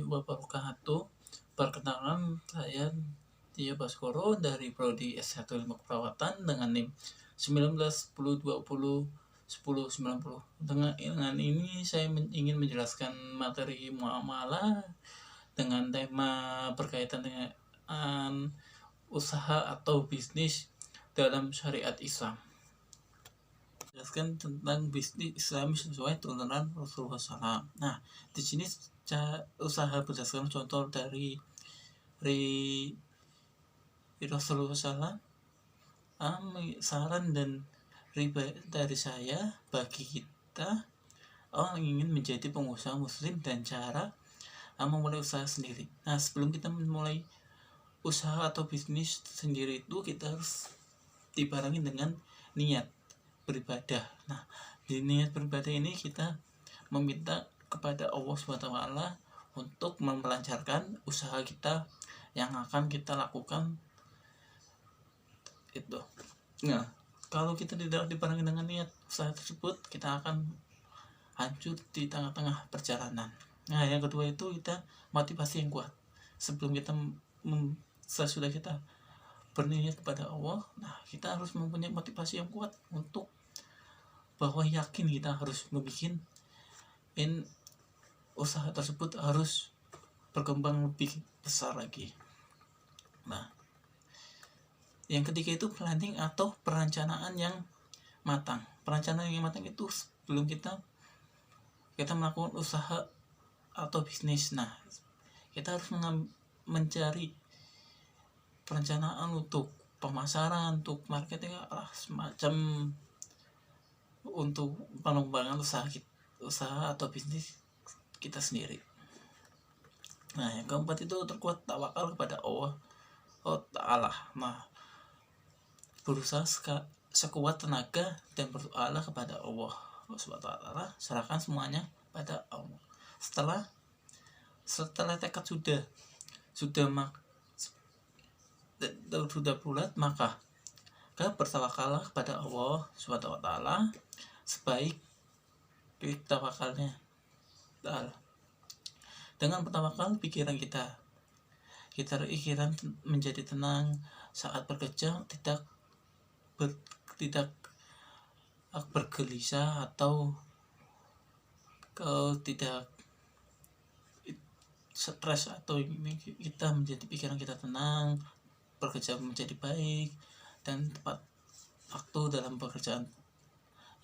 wabarakatuh. Perkenalkan, saya Tio Baskoro dari Prodi S1 Ilmu Keperawatan dengan NIM 19 10 20 10 90. Dengan ini saya ingin menjelaskan materi muamalah dengan tema berkaitan dengan usaha atau bisnis dalam syariat Islam. Jelaskan tentang bisnis Islam sesuai tuntunan Rasulullah SAW. Nah, di sini usaha berdasarkan contoh dari Rasulullah SAW, saran dan riba dari saya bagi kita orang yang ingin menjadi pengusaha muslim dan cara memulai usaha sendiri. Nah, sebelum kita memulai usaha atau bisnis sendiri itu kita harus dibarengi dengan niat beribadah. Nah, di niat beribadah ini kita meminta kepada Allah SWT untuk melancarkan usaha kita yang akan kita lakukan itu. Nah, kalau kita tidak dibarengi dengan niat usaha tersebut, kita akan hancur di tengah-tengah perjalanan. Nah, yang kedua itu kita motivasi yang kuat. Sebelum kita sesudah kita berniat kepada Allah, nah kita harus mempunyai motivasi yang kuat untuk bahwa yakin kita harus membuat usaha tersebut harus berkembang lebih besar lagi. Nah, yang ketiga itu planning atau perencanaan yang matang. Perencanaan yang matang itu sebelum kita melakukan usaha atau bisnis. Nah, kita harus mencari perencanaan untuk pemasaran, untuk marketing, semacam untuk pengembangan usaha atau bisnis kita sendiri. Nah, yang keempat itu terkuat tawakal kepada Allah Ta'ala. Nah, berusaha sekuat tenaga dan berdoa kepada Allah SWT, serahkan semuanya pada Allah. Setelah tekad sudah bulat, maka bertawakallah kepada Allah SWT sebaik tawakalnya. Dengan bertawakal pikiran kita menjadi tenang saat bekerja, tidak bergelisah atau tidak stres, atau kita menjadi pikiran kita tenang, bekerja menjadi baik dan tepat waktu dalam pekerjaan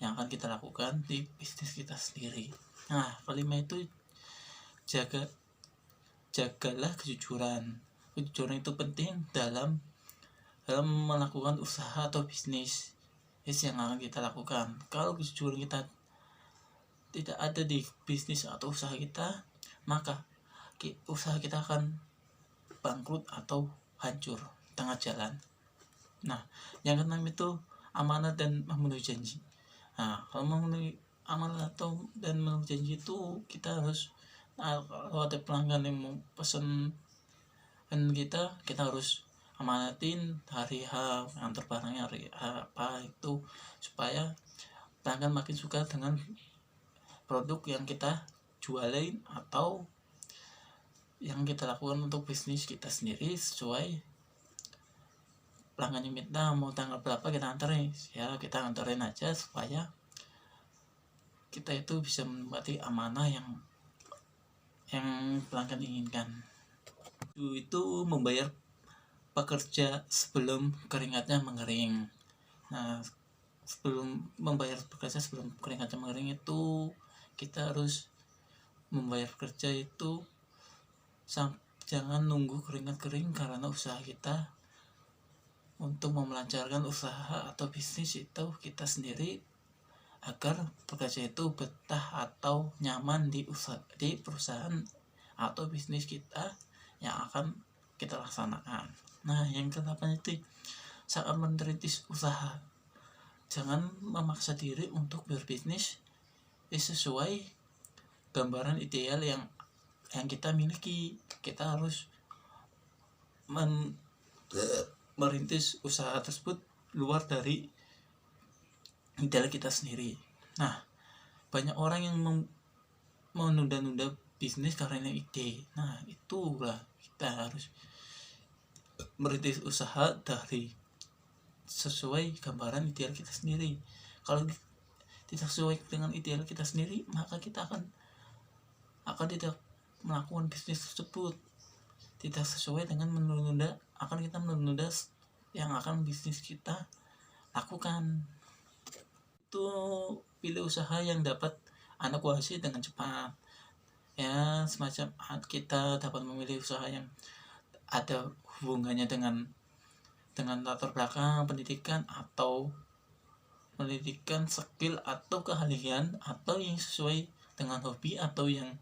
yang akan kita lakukan di bisnis kita sendiri. Nah, kelima itu jagalah kejujuran. Kejujuran itu penting dalam melakukan usaha atau bisnis yang akan kita lakukan. Kalau kejujuran kita tidak ada di bisnis atau usaha kita, maka usaha kita akan bangkrut atau hancur tengah jalan. Nah, yang keenam itu amanah dan memenuhi janji. Nah, kalau memenuhi amanah dan memenuhi janji itu kita harus, kalau ada pelanggan yang mau pesan kita harus amanatin hari H, antar barangnya hari H apa itu, supaya pelanggan makin suka dengan produk yang kita jualin atau yang kita lakukan untuk bisnis kita sendiri. Sesuai pelanggannya minta mau tanggal berapa kita anterin, ya kita anterin aja supaya kita itu bisa menepati amanah yang pelanggan inginkan. Itu membayar pekerja sebelum keringatnya mengering. Nah, sebelum membayar pekerja sebelum keringatnya mengering itu kita harus membayar pekerja itu jangan nunggu keringat kering, karena usaha kita untuk melancarkan usaha atau bisnis itu kita sendiri, agar pekerja itu betah atau nyaman di perusahaan atau bisnis kita yang akan kita laksanakan. Nah, yang ke-8 itu saat merintis usaha, jangan memaksa diri untuk berbisnis sesuai gambaran ideal yang kita miliki. Kita harus merintis usaha tersebut luar dari ideal kita sendiri. Nah, banyak orang yang menunda-nunda bisnis karena ide. Nah, itulah kita harus merintis usaha dari sesuai gambaran ideal kita sendiri. Kalau tidak sesuai dengan ideal kita sendiri, maka kita akan tidak melakukan bisnis tersebut. Tidak sesuai dengan menunda, akan kita menunda yang akan bisnis kita lakukan. Itu pilih usaha yang dapat Anda kuasai dengan cepat. Ya, semacam kita dapat memilih usaha yang ada hubungannya dengan latar belakang pendidikan atau skill atau keahlian, atau yang sesuai dengan hobi, atau yang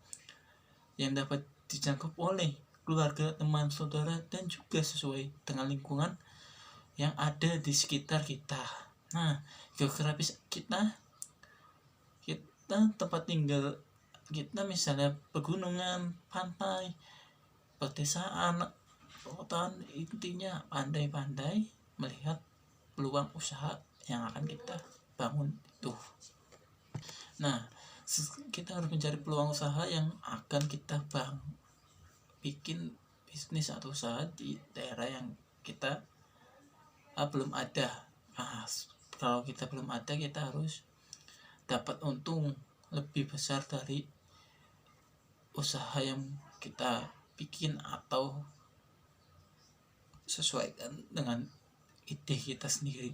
dapat dijangkau oleh keluarga, teman, saudara, dan juga sesuai dengan lingkungan yang ada di sekitar kita. Nah, geografis kita tempat tinggal kita misalnya pegunungan, pantai, pedesaan, hutan, intinya pandai-pandai melihat peluang usaha yang akan kita bangun itu. Nah, kita harus mencari peluang usaha yang akan kita bikin bisnis atau usaha di daerah yang kita belum ada. Nah, kalau kita belum ada, kita harus dapat untung lebih besar dari usaha yang kita bikin atau sesuaikan dengan ide kita sendiri.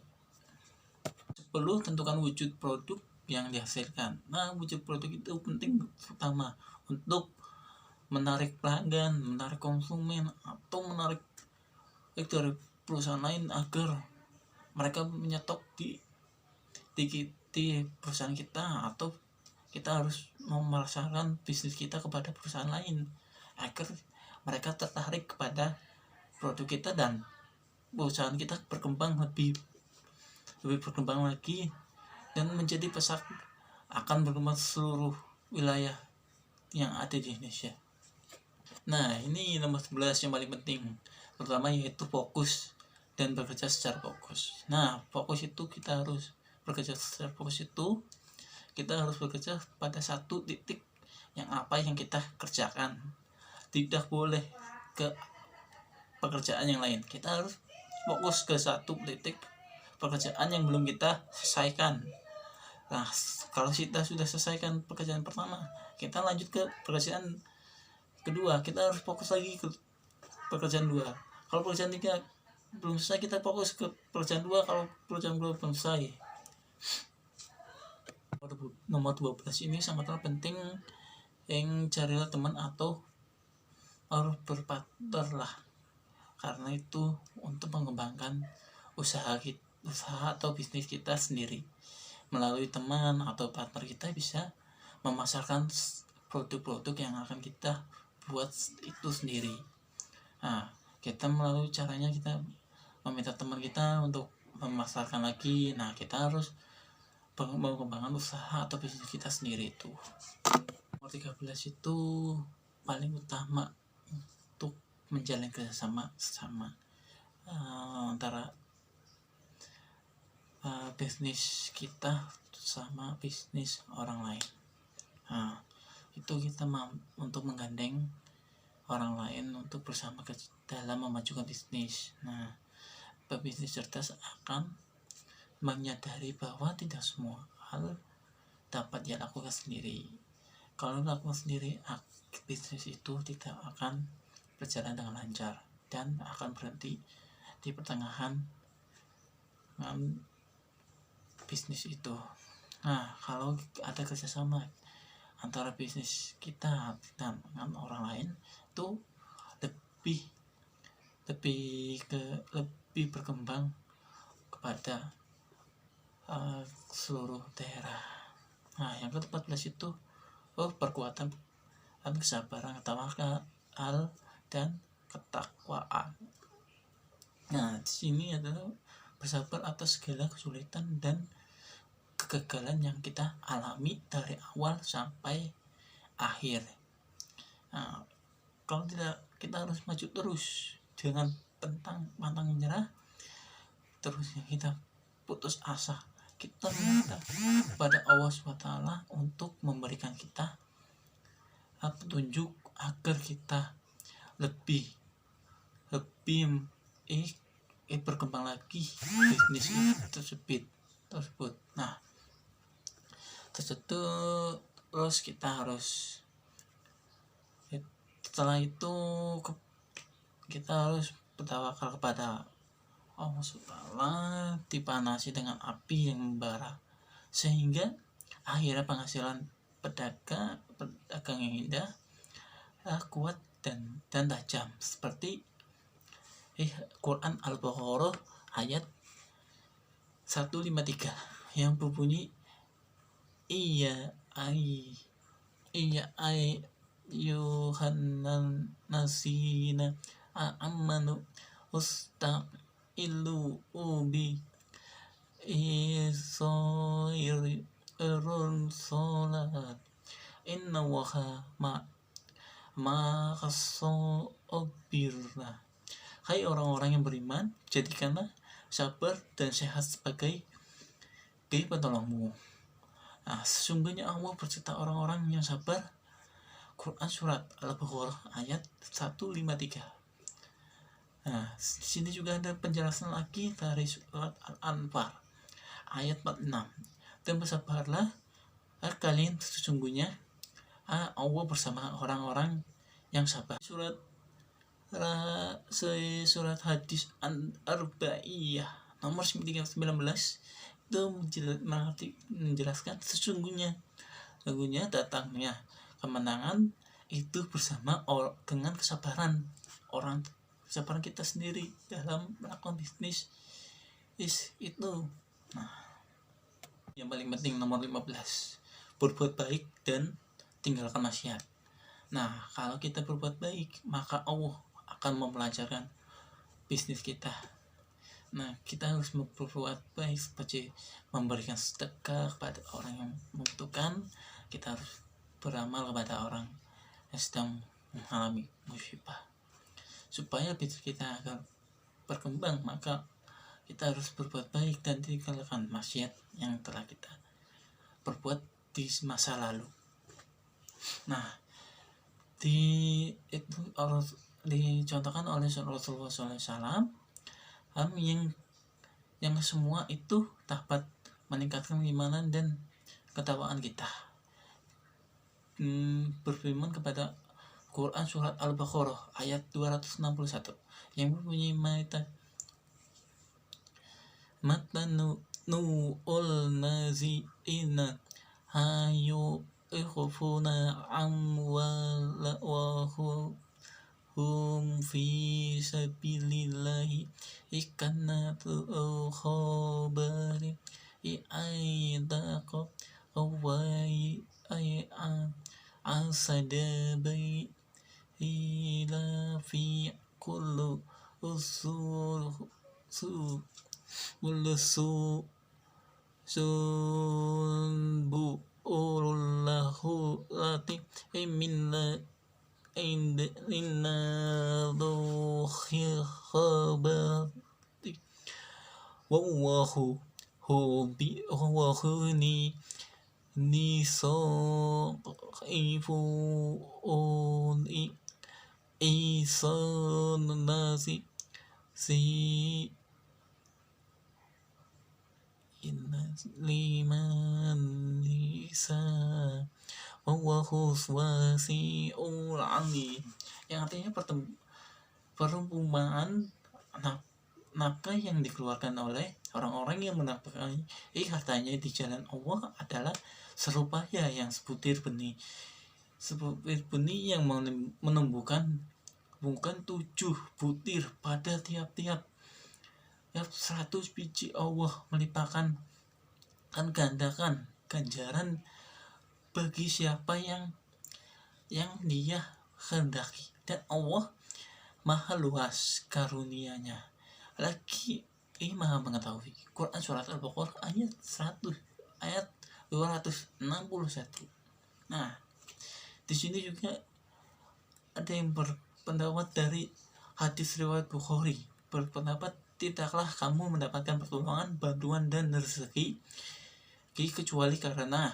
10. Tentukan wujud produk yang dihasilkan. Nah, wujud produk itu penting pertama untuk menarik pelanggan, menarik konsumen, atau menarik dari perusahaan lain agar mereka menyetok di perusahaan kita, atau kita harus memasarkan bisnis kita kepada perusahaan lain agar mereka tertarik kepada produk kita dan perusahaan kita berkembang lebih berkembang lagi dan menjadi pesat akan berkembang seluruh wilayah yang ada di Indonesia. Nah, ini nomor 11 yang paling penting, pertama yaitu fokus dan bekerja secara fokus. Nah, fokus itu kita harus bekerja secara fokus itu kita harus bekerja pada satu titik yang kita kerjakan. Tidak boleh ke pekerjaan yang lain. Kita harus fokus ke satu titik pekerjaan yang belum kita selesaikan. Nah, kalau kita sudah selesaikan pekerjaan pertama, kita lanjut ke pekerjaan kedua. Kita harus fokus lagi ke pekerjaan 2. Kalau pekerjaan 3 belum selesai, kita fokus ke pekerjaan 2. Kalau pekerjaan 2 belum selesai. Nomor 12 ini sangatlah penting, yang carilah teman atau harus berpartner lah, karena itu untuk mengembangkan usaha atau bisnis kita sendiri. Melalui teman atau partner kita bisa memasarkan produk-produk yang akan kita buat itu sendiri. Nah, kita melalui caranya kita meminta teman kita untuk memasarkan lagi. Nah, kita harus mengembangkan usaha atau bisnis kita sendiri itu. Nomor 13 itu paling utama untuk menjalin kerjasama antara bisnis kita sama bisnis orang lain. Nah, itu kita untuk menggandeng orang lain untuk bersama dalam memajukan bisnis. Nah, pebisnis cerdas akan menyadari bahwa tidak semua hal dapat dia lakukan sendiri. Kalau lakukan sendiri, bisnis itu tidak akan berjalan dengan lancar dan akan berhenti di pertengahan bisnis itu. Nah, kalau ada kerjasama antara bisnis kita dan orang lain, itu lebih berkembang kepada seluruh daerah. Nah, yang ke-14 itu perkuatan dan kesabaran, tawakal dan ketakwaan. Nah, di sini adalah bersabar atas segala kesulitan dan kegagalan yang kita alami dari awal sampai akhir. Nah, kalau tidak, kita harus maju terus, jangan pantang menyerah, terus kita putus asa. Kita minta kepada Allah SWT untuk memberikan kita petunjuk agar kita lebih berkembang lagi bisnis tersebut. Nah, terus kita harus, setelah itu kita harus bertawakal kepada Allah SWT, dipanasi dengan api yang membara, sehingga akhirnya penghasilan pedagang yang indah, kuat dan tajam, seperti Quran Al-Baqarah ayat 153 yang berbunyi iya yuhannan nasina amanu usta'ilu ubi isairun salat inna waha ma'asobirna. Hai orang-orang yang beriman, jadikanlah sabar dan sehat sebagai penolongmu. Nah, sesungguhnya Allah berserta orang-orang yang sabar. Quran surat Al-Baqarah ayat 153. Nah, di sini juga ada penjelasan lagi dari surat Al-Anfal ayat 46. Dan bersabarlah kalian, sesungguhnya Allah bersama orang-orang yang sabar. Surat hadis Arba'iyah nomor 19 itu menjelaskan sesungguhnya datangnya kemenangan itu bersama dengan kesabaran kita sendiri dalam melakukan bisnis itu. Nah, yang paling penting nomor 15, berbuat baik dan tinggalkan maksiat. Nah, kalau kita berbuat baik, maka Allah akan memelancarkan bisnis kita. Nah, kita harus berbuat baik seperti memberikan sedekah kepada orang yang membutuhkan. Kita harus beramal kepada orang yang sedang mengalami musibah. Supaya bisnis kita agar berkembang, maka kita harus berbuat baik dan tinggalkan maksiat yang telah kita perbuat di masa lalu. Nah, dicontohkan oleh Rasulullah SAW yang semua itu dapat meningkatkan keimanan dan ketakwaan kita. Berfirman kepada Quran surat Al-Baqarah ayat 261 yang berbunyi matanu nazi'ina hayu ikhfuna amwala wa hum fi sabilillahi ikanatu khabari i'aidaqo awai asadabai ila fi kullu sunbu ullahu lati minna inna dhuhi khabati wallahu ni nisaifu isan nasi si liman nisa wallahu wasi'ul alim, yang artinya perumpamaan nafkah yang dikeluarkan oleh orang-orang yang menafkahi hartanya di jalan Allah adalah serupa yang sebutir benih yang menumbuhkan bukan 7 butir pada tiap-tiap 100 biji. Allah melimpahkan gandakan ganjaran bagi siapa yang dia kehendaki, dan Allah maha luas karunianya lagi maha mengetahui. Quran surat Al-Baqarah ayat 261. Nah, di sini juga ada yang berpendapat dari hadis riwayat Bukhari, berpendapat tidaklah kamu mendapatkan pertolongan, bantuan dan rezeki kecuali karena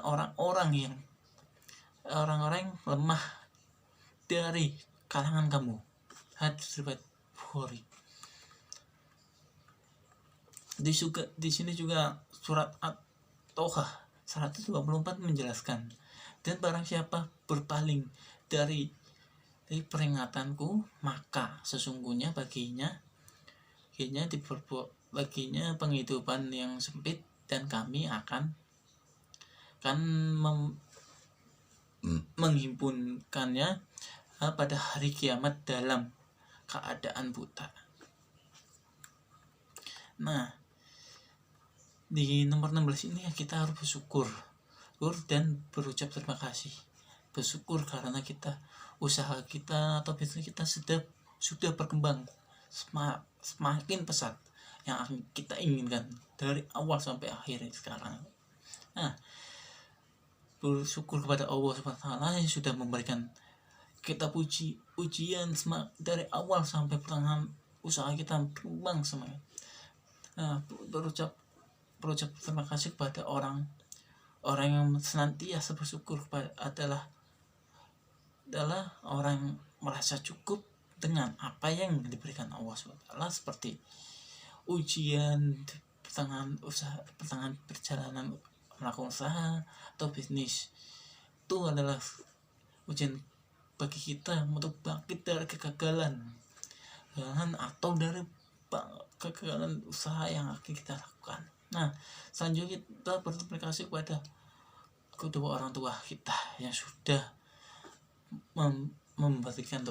orang-orang yang orang-orang yang lemah dari kalangan kamu. Hadis riwayat Bukhari. Di sini juga surat At-Toha 124 menjelaskan, dan barang siapa berpaling dari peringatanku, maka sesungguhnya baginya penghidupan yang sempit, dan kami akan menghimpunkannya pada hari kiamat dalam keadaan buta. Nah, di nomor 16 ini kita harus bersyukur dan berucap terima kasih. Bersyukur karena usaha kita atau bisnis kita sudah berkembang semakin pesat yang kita inginkan dari awal sampai akhir sekarang. Nah, bersyukur kepada Allah SWT yang sudah memberikan kita ujian dari awal sampai pertengahan usaha kita berkembang semuanya. Nah, berucap terima kasih kepada orang yang senantiasa bersyukur adalah orang yang merasa cukup dengan apa yang diberikan Allah SWT, seperti ujian pertengahan perjalanan melakukan usaha atau bisnis. Itu adalah ujian bagi kita untuk bangkit dari kegagalan atau dari kegagalan usaha yang akan kita lakukan. Nah, selanjutnya kita berterima kasih kepada kedua orang tua kita yang sudah memberikan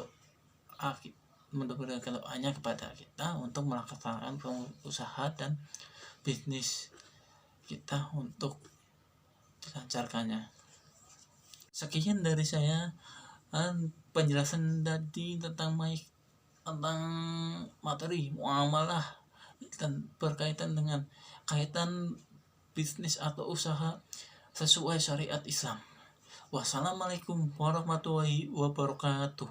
doanya kepada kita untuk melaksanakan usaha dan bisnis kita untuk dilancarkannya. Sekian dari saya penjelasan tadi tentang materi muamalah dan berkaitan dengan kaitan bisnis atau usaha sesuai syariat Islam. Wassalamualaikum warahmatullahi wabarakatuh.